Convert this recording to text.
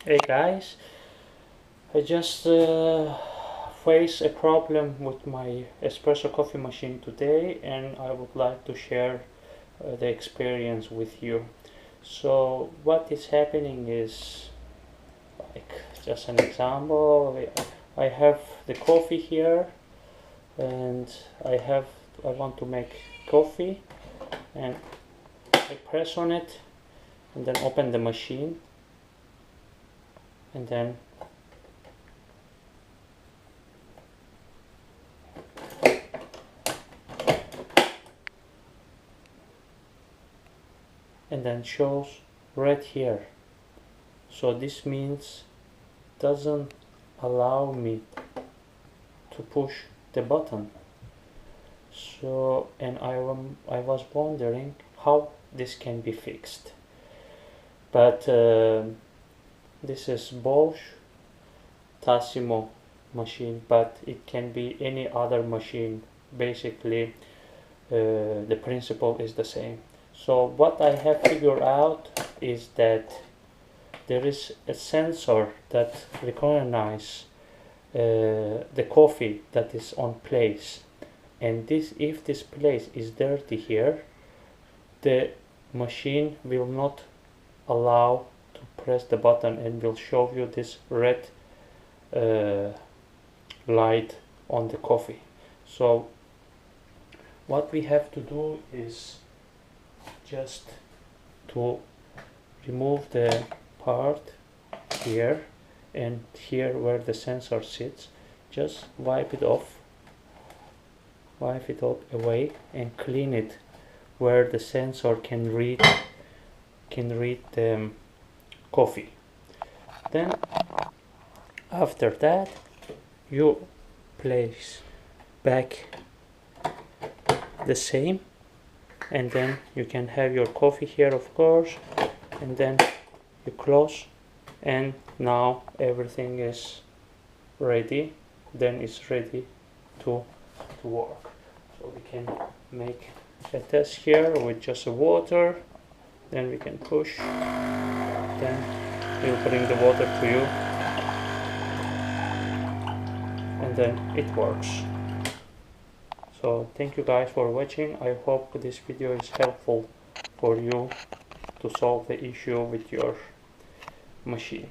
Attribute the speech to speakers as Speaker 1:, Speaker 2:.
Speaker 1: Hey guys, I just faced a problem with my espresso coffee machine today, and I would like to share the experience with you. So what is happening is, like, just an example. I have the coffee here, and I want to make coffee, and I press on it and then open the machine, and then shows red here. So this means doesn't allow me to push the button. So, and I was wondering how this can be fixed. But this is Bosch Tassimo machine, but it can be any other machine. Basically, the principle is the same. So what I have figured out is that there is a sensor that recognizes the coffee that is on place, and if this place is dirty here, the machine will not allow to press the button and will show you this red light on the coffee. So what we have to do is just to remove the part here and here where the sensor sits. Just wipe it away and clean it where the sensor can read the coffee. Then after that you place back the same, and then you can have your coffee here, of course, and then you close, and now everything is ready. Then it's ready to work. So we can make a test here with just water. Then we can push, then we'll bring the water to you, and then it works. So thank you guys for watching. I hope this video is helpful for you to solve the issue with your machine.